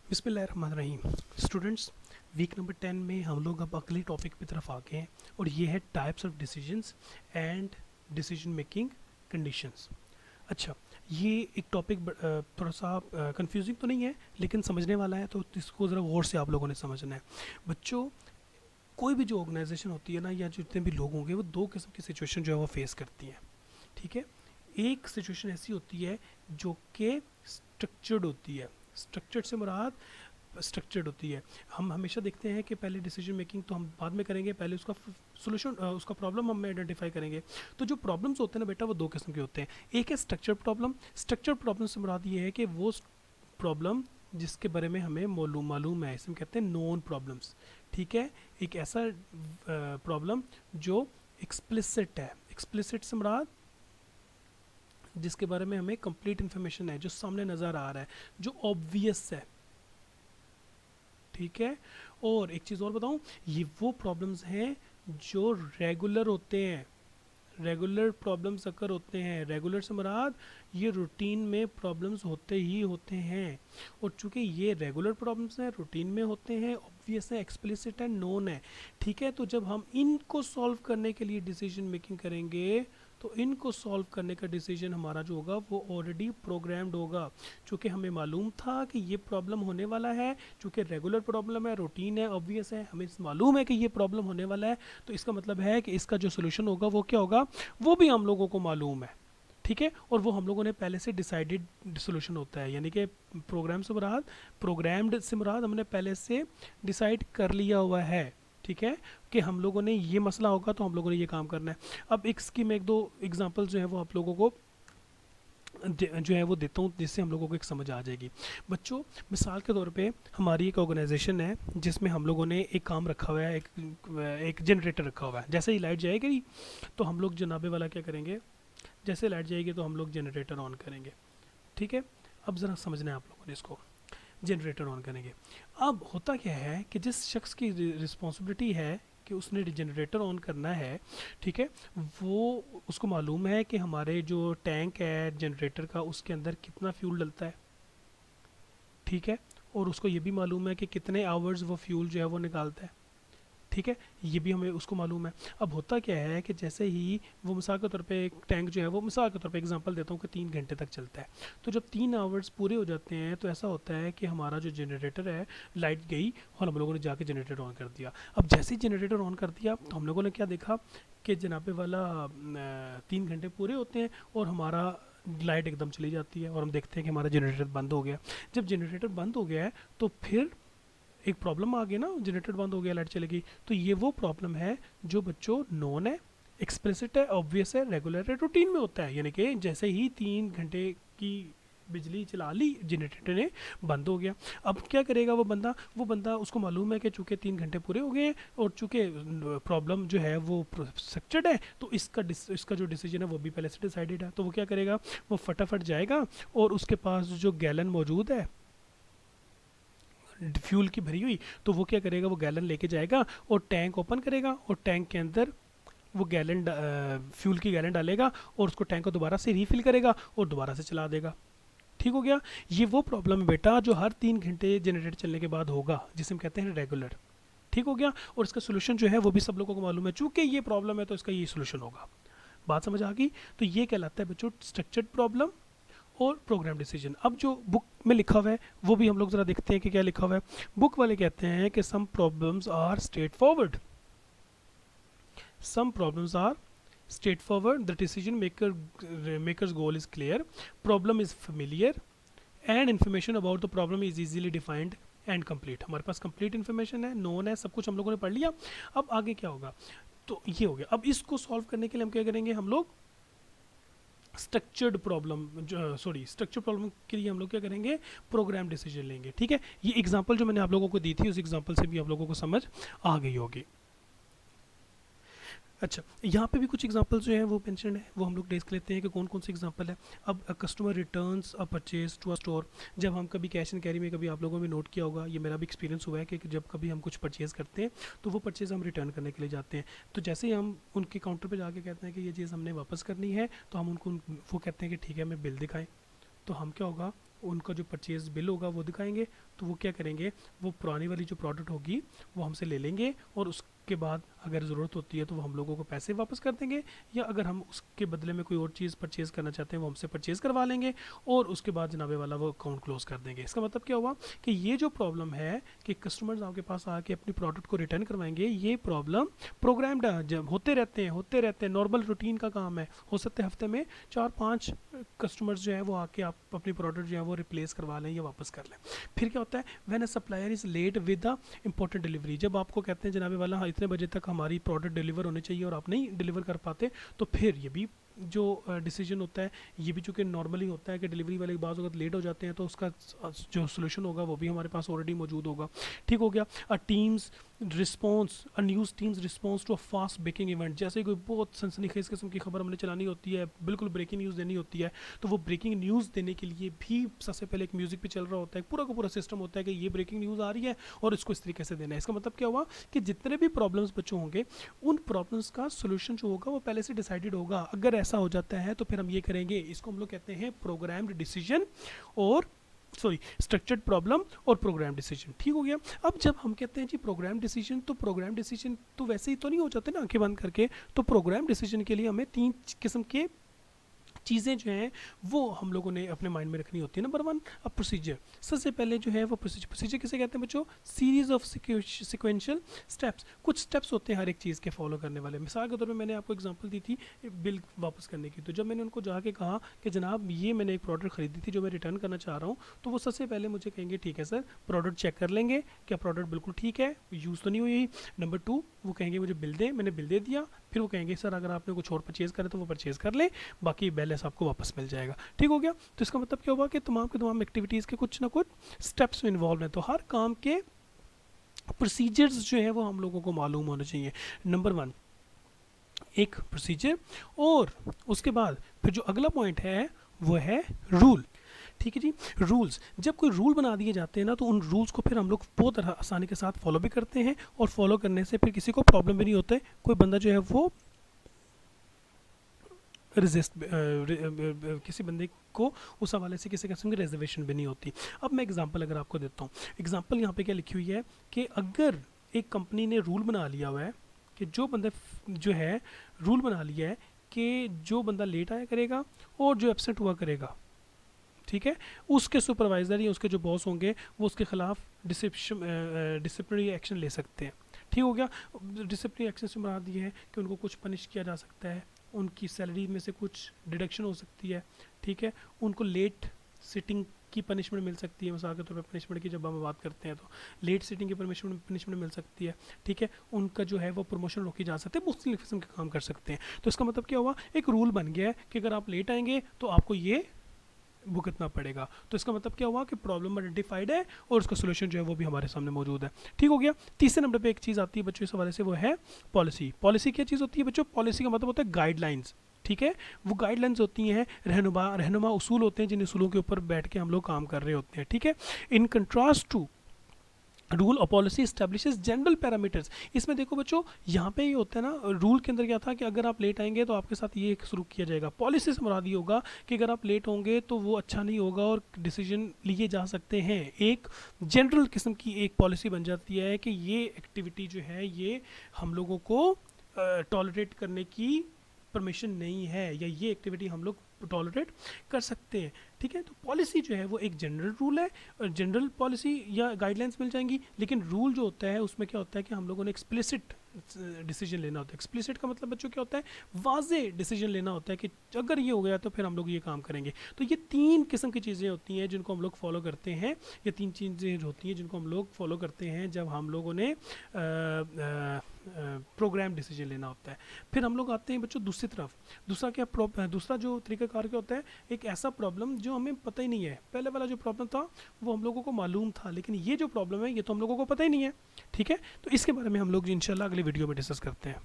बिस्मिल्लाहिर्रहमानिर्रहीम। Students, week number 10 में हम लोग अब अगले टॉपिक की तरफ आ गए हैं और ये है types of decisions and decision making conditions. अच्छा, ये एक टॉपिक थोड़ा सा कंफ्यूजिंग तो नहीं है लेकिन समझने वाला है, तो इसको ज़रा गौर से आप लोगों ने समझना है। बच्चों, कोई भी जो ऑर्गेनाइजेशन होती है ना, या जितने भी लोग होंगे, वो दो किस्म की सिचुएशन जो है वो फेस करती हैं। ठीक है, एक सिचुएशन ऐसी होती है जो कि स्ट्रक्चर्ड होती है। स्ट्रक्चर्ड से मुराद स्ट्रक्चर्ड होती है। हम हमेशा देखते हैं कि पहले डिसीजन मेकिंग तो हम बाद में करेंगे, पहले उसका सोल्यूशन, उसका प्रॉब्लम हम आइडेंटिफाई करेंगे। तो जो प्रॉब्लम्स होते हैं ना बेटा, वो दो किस्म के होते हैं। एक है स्ट्रक्चर प्रॉब्लम। स्ट्रक्चर प्रॉब्लम से मुराद ये है कि वो प्रॉब्लम जिसके बारे में हमें मालूम है, इसे हम कहते हैं नोन प्रॉब्लम्स। ठीक है, एक ऐसा प्रॉब्लम जो एक्सप्लिसिट है। एक्सप्लिसिट से मुराद जिसके बारे में हमें कंप्लीट इन्फॉर्मेशन है, जो सामने नज़र आ रहा है, जो ऑब्वियस है। ठीक है, और एक चीज़ और बताऊं, ये वो प्रॉब्लम्स हैं जो रेगुलर होते हैं। रेगुलर प्रॉब्लम्स अकर होते हैं। रेगुलर से मुराद ये रूटीन में प्रॉब्लम्स होते ही होते हैं। और चूंकि ये रेगुलर प्रॉब्लम्स हैं, रूटीन में होते हैं, ऑब्वियस है, एक्सप्लिसिट है, नोन है। ठीक है, तो जब हम इनको सॉल्व करने के लिए डिसीजन मेकिंग करेंगे, तो इनको सॉल्व करने का डिसीजन हमारा जो होगा वो ऑलरेडी प्रोग्राम्ड होगा। चूँकि हमें मालूम था कि ये प्रॉब्लम होने वाला है, चूँकि रेगुलर प्रॉब्लम है, रूटीन है, ऑब्वियस है, हमें मालूम है कि ये प्रॉब्लम होने वाला है, तो इसका मतलब है कि इसका जो सोल्यूशन होगा वो क्या होगा, वो भी हम लोगों को मालूम है। ठीक है, और वो हम लोगों ने पहले से डिसाइडेड सोल्यूशन होता है, यानी कि प्रोग्राम्ड से मुराद हमने पहले से डिसाइड कर लिया हुआ है। ठीक है, कि हम लोगों ने ये मसला होगा तो हम लोगों ने ये काम करना है। अब इसकी मैं एक दो एग्जांपल जो है वो आप लोगों को जो है वो देता हूँ, जिससे हम लोगों को एक समझ आ जाएगी। बच्चों, मिसाल के तौर पे हमारी एक ऑर्गेनाइजेशन है जिसमें हम लोगों ने एक काम रखा हुआ है, एक जनरेटर रखा हुआ है। जैसे ही लाइट जाएगी तो हम लोग जनाबे वाला क्या करेंगे, जैसे लाइट जाएगी तो हम लोग जनरेटर ऑन करेंगे। ठीक है, अब ज़रा समझना है आप लोगों ने इसको। जनरेटर ऑन करेंगे। अब होता क्या है कि जिस शख्स की रिस्पॉन्सिबिलिटी है कि उसने जनरेटर ऑन करना है, ठीक है, वो उसको मालूम है कि हमारे जो टैंक है जनरेटर का, उसके अंदर कितना फ्यूल डलता है। ठीक है, और उसको ये भी मालूम है कि कितने आवर्स वो फ्यूल जो है वो निकालता है। ठीक है, ये भी हमें उसको मालूम है। अब होता क्या है कि जैसे ही वो मिसाल के तौर पे एक टैंक जो है वो, मिसाल के तौर पे एग्जांपल देता हूँ कि 3 घंटे तक चलता है। तो जब 3 आवर्स पूरे हो जाते हैं तो ऐसा होता है कि हमारा जो जनरेटर है, लाइट गई और हम लोगों ने जाके जनरेटर ऑन कर दिया। अब जैसे ही जनरेटर ऑन कर दिया तो हम लोगों ने क्या देखा कि जनाबे वाला 3 घंटे पूरे होते हैं और हमारा लाइट एकदम चली जाती है और हम देखते हैं कि हमारा जनरेटर बंद हो गया। जब जनरेटर बंद हो गया है तो फिर एक प्रॉब्लम आ गई ना, जनरेटर बंद हो गया, लाइट चली गई। तो ये वो प्रॉब्लम है जो बच्चों नॉन है, एक्सप्लिसिट है, ऑब्वियस है, रेगुलर है, रूटीन में होता है। यानी कि जैसे ही 3 घंटे की बिजली चला ली, जनरेटर ने बंद हो गया। अब क्या करेगा वो बंदा उसको मालूम है कि चूंकि 3 घंटे पूरे हो गए हैं और चूंकि प्रॉब्लम जो है वो स्ट्रक्चर्ड है, तो इसका जो डिसीजन है वो भी पहले से डिसाइडेड है। तो वो क्या करेगा, वो फटाफट जाएगा और उसके पास जो गैलन मौजूद है फ्यूल की भरी हुई, तो वो क्या करेगा, वो गैलन लेके जाएगा और टैंक ओपन करेगा और टैंक के अंदर वो गैलन फ्यूल की गैलन डालेगा और उसको टैंक को दोबारा से रीफिल करेगा और दोबारा से चला देगा। ठीक हो गया। ये वो प्रॉब्लम है बेटा जो हर 3 घंटे जनरेटर चलने के बाद होगा, जिसे हम कहते हैं रेगुलर। ठीक हो गया, और इसका सोल्यूशन जो है वो भी सब लोगों को मालूम है। चूंकि ये प्रॉब्लम है तो इसका ये सोल्यूशन होगा। बात समझ आ गई। तो ये कहलाता है बच्चों स्ट्रक्चर्ड प्रॉब्लम और प्रोग्राम डिसीजन। अब जो बुक में लिखा हुआ है वो भी हम लोग ज़रा देखते हैं कि क्या लिखा हुआ है। बुक वाले कहते हैं कि some problems are straight forward. Some problems are straight forward, the decision makers goal is clear, problem is familiar and information about the problem is easily defined and complete. हमारे पास कंप्लीट इन्फॉर्मेशन है, known है, सब कुछ हम लोगों ने पढ़ लिया। अब आगे क्या होगा, तो ये हो गया। अब इसको सॉल्व करने के लिए हम क्या करेंगे, हम लोग स्ट्रक्चर्ड प्रॉब्लम, स्ट्रक्चर प्रॉब्लम के लिए हम लोग क्या करेंगे, प्रोग्राम डिसीजन लेंगे। ठीक है, ये एग्जांपल जो मैंने आप लोगों को दी थी, उस एग्जांपल से भी आप लोगों को समझ आ गई होगी। अच्छा, यहाँ पे भी कुछ एग्जांपल्स जो हैं वो मेंशन है, वो हम लोग देख लेते हैं कि कौन कौन से एग्जांपल है। अब customer returns a purchase to a store. जब हम कभी कैश एंड कैरी में, कभी आप लोगों ने नोट किया होगा, ये मेरा भी एक्सपीरियंस हुआ है कि जब कभी हम कुछ परचेज़ करते हैं तो वो परचेज़ हम रिटर्न करने के लिए जाते हैं। तो जैसे ही हम उनके काउंटर पर जाके कहते हैं कि ये चीज़ हमने वापस करनी है, तो हम उनको वो कहते हैं कि ठीक है, हमें बिल दिखाएं। तो हम क्या होगा, उनका जो परचेज बिल होगा वो दिखाएंगे, तो वो क्या करेंगे, वो पुरानी वाली जो प्रोडक्ट होगी वो हमसे ले लेंगे और उसके बाद अगर ज़रूरत होती है तो वो हम लोगों को पैसे वापस कर देंगे, या अगर हम उसके बदले में कोई और चीज़ परचेज़ करना चाहते हैं वो हमसे परचेज़ करवा लेंगे और उसके बाद जनाबे वाला वो अकाउंट क्लोज कर देंगे। इसका मतलब क्या हुआ कि ये जो प्रॉब्लम है कि कस्टमर्स आपके पास आके अपनी प्रोडक्ट को रिटर्न करवाएंगे, ये प्रॉब्लम प्रोग्राम्ड जब होते रहते हैं, नॉर्मल रूटीन का काम है। हो सकता है हफ्ते में 4-5 कस्टमर्स जो है वो आके आप अपनी प्रोडक्ट जो है वो रिप्लेस करवा लें या वापस कर लें। फिर क्या होता है, when a supplier is late with the important delivery, जब आपको कहते हैं जनाबे वाला हाँ इतने बजे तक हमारी प्रोडक्ट डिलीवर होनी चाहिए और आप नहीं डिलीवर कर पाते, तो फिर ये भी जो डिसीजन होता है, ये भी चूँकि नॉर्मली होता है कि डिलीवरी वाले के बाद अगर लेट हो जाते हैं तो उसका जो सोल्यूशन होगा वो भी हमारे पास ऑलरेडी मौजूद होगा। ठीक हो गया। A team's response, a news team's response to a fast breaking event, जैसे कोई बहुत सनसनीखेज किस्म की खबर हमने चलानी होती है, बिल्कुल ब्रेकिंग न्यूज़ देनी होती है, तो वो ब्रेकिंग न्यूज़ देने के लिए भी सबसे पहले एक म्यूज़िक पे चल रहा होता है, पूरा का पूरा सिस्टम होता है कि ये ब्रेकिंग न्यूज़ आ रही है और इसको इस तरीके से देना है। इसका मतलब क्या हुआ कि जितने भी प्रॉब्लम्स बच्चों होंगे उन प्रॉब्लम्स का सोल्यूशन जो होगा वो पहले से डिसाइडेड होगा। अगर ऐसा हो जाता है तो फिर हम ये करेंगे, इसको हम लोग कहते हैं प्रोग्राम्ड डिसीजन और स्ट्रक्चर्ड प्रॉब्लम और प्रोग्राम डिसीजन। ठीक हो गया। अब जब हम कहते हैं जी प्रोग्राम डिसीजन, तो प्रोग्राम डिसीजन तो वैसे ही तो नहीं हो जाते ना आंखें बंद करके, तो प्रोग्राम डिसीजन के लिए हमें 3 किस्म के चीज़ें जो हैं वो हम लोगों ने अपने माइंड में रखनी होती है। नंबर 1, अब प्रोसीजर। सबसे पहले जो है वो प्रोसीजर किसे कहते हैं बच्चों, सीरीज ऑफ सिक्वेंशियल स्टेप्स। कुछ स्टेप्स होते हैं हर एक चीज़ के फॉलो करने वाले। मिसाल के तौर पे मैंने आपको एग्जांपल दी थी बिल वापस करने की, तो जब मैंने उनको जाके कहा कि जनाब ये मैंने एक प्रोडक्ट खरीदी थी जो मैं रिटर्न करना चाह रहा हूँ, तो वो सबसे पहले मुझे कहेंगे ठीक है सर, प्रोडक्ट चेक कर लेंगे क्या प्रोडक्ट बिल्कुल ठीक है, यूज़ तो नहीं हुई। नंबर 2, वो कहेंगे मुझे बिल दें, मैंने बिल दे दिया। फिर वो कहेंगे सर अगर आपने कुछ और परचेज़ करें तो वो परचेज़ कर लें, बाकी बैलेंस आपको वापस मिल जाएगा। ठीक हो गया। तो इसका मतलब क्या हुआ कि तमाम के तमाम एक्टिविटीज़ के कुछ ना कुछ स्टेप्स में इन्वॉल्व हैं, तो हर काम के प्रोसीजर्स जो है वो हम लोगों को मालूम होने चाहिए। नंबर 1 एक प्रोसीजर, और उसके बाद फिर जो अगला पॉइंट है वो है रूल। ठीक है जी। रूल्स, जब कोई रूल बना दिए जाते हैं ना तो उन रूल्स को फिर हम लोग बहुत आसानी के साथ फॉलो भी करते हैं, और फॉलो करने से फिर किसी को प्रॉब्लम भी नहीं होता है, कोई बंदा जो है वो रेजिस्ट किसी बंदे को उस हवाले से किसी किस्म की रिजर्वेशन भी नहीं होती। अब मैं एग्जांपल अगर आपको देता हूँ, एग्जांपल यहाँ पे क्या लिखी हुई है कि अगर एक कंपनी ने रूल बना लिया हुआ है कि जो बंदा जो है रूल बना लिया है कि जो बंदा लेट आया करेगा और जो एब्सेंट हुआ करेगा, ठीक है, उसके सुपरवाइज़र या उसके जो बॉस होंगे वो उसके खिलाफ डिसिप्लिनरी एक्शन ले सकते हैं। ठीक हो गया। डिसिप्लिनरी एक्शन से मुराद ये है कि उनको कुछ पनिश किया जा सकता है, उनकी सैलरी में से कुछ डिडक्शन हो सकती है, ठीक है, उनको लेट सिटिंग की पनिशमेंट मिल सकती है। मिसाल के तौर पर पनिशमेंट की जब हम बात करते हैं तो लेट सिटिंग की पनिशमेंट मिल सकती है, ठीक है, उनका जो है वो प्रमोशन रोकी जा सकती है, मुख्तलिफ किस्म के काम कर सकते हैं। तो इसका मतलब क्या हुआ, एक रूल बन गया है कि अगर आप लेट आएंगे तो आपको ये भुगतना पड़ेगा। तो इसका मतलब क्या हुआ कि प्रॉब्लम आइडेंटिफाइड है और उसका सोल्यूशन जो है वो भी हमारे सामने मौजूद है। ठीक हो गया। तीसरे नंबर पे एक चीज़ आती है बच्चों इस हवाले से, वो है पॉलिसी। पॉलिसी क्या चीज़ होती है बच्चों, पॉलिसी का मतलब होता है गाइडलाइंस। ठीक है, वो गाइडलाइंस होती हैं, रहनुमा उसूल होते हैं जिन उसूलों के ऊपर बैठ के हम लोग काम कर रहे होते हैं। ठीक है, इन कंट्रास्ट टू रूल और पॉलिसी इस्टेब्लिशेस जनरल पैरामीटर्स। इसमें देखो बच्चों यहाँ पे ये होता है ना, रूल के अंदर क्या था कि अगर आप लेट आएंगे तो आपके साथ ये शुरू किया जाएगा। पॉलिसी से मुराद ये होगा कि अगर आप लेट होंगे तो वो अच्छा नहीं होगा और डिसीजन लिए जा सकते हैं। एक जनरल किस्म की एक पॉलिसी बन जाती है कि ये एक्टिविटी जो है ये हम लोगों को टॉलरेट करने की परमिशन नहीं है, या ये एक्टिविटी हम लोग टॉलरेट कर सकते हैं। ठीक है, तो पॉलिसी जो है वो एक जनरल रूल है, और जनरल पॉलिसी या गाइडलाइंस मिल जाएंगी, लेकिन रूल जो होता है उसमें क्या होता है कि हम लोगों ने एक्सप्लिसिट डिसीजन लेना होता है। एक्सप्लिसिट का मतलब बच्चों क्या होता है, वाजे डिसीजन लेना होता है कि अगर ये हो गया तो फिर हम लोग ये काम करेंगे। तो ये 3 किस्म की चीज़ें होती हैं जिनको हम लोग फॉलो करते हैं, ये 3 चीज़ें होती हैं जिनको हम लोग फॉलो करते हैं जब हम लोगों ने प्रोग्राम डिसीजन लेना होता है। फिर हम लोग आते हैं बच्चों दूसरी तरफ, दूसरा जो तरीक़ाकार क्या होता है, एक ऐसा प्रॉब्लम जो हमें पता ही नहीं है। पहले वाला जो प्रॉब्लम था वो हम लोगों को मालूम था, लेकिन ये जो प्रॉब्लम है ये तो हम लोगों को पता ही नहीं है। ठीक है, तो इसके बारे में हम लोग इंशाल्लाह अगली वीडियो में डिस्कस करते हैं।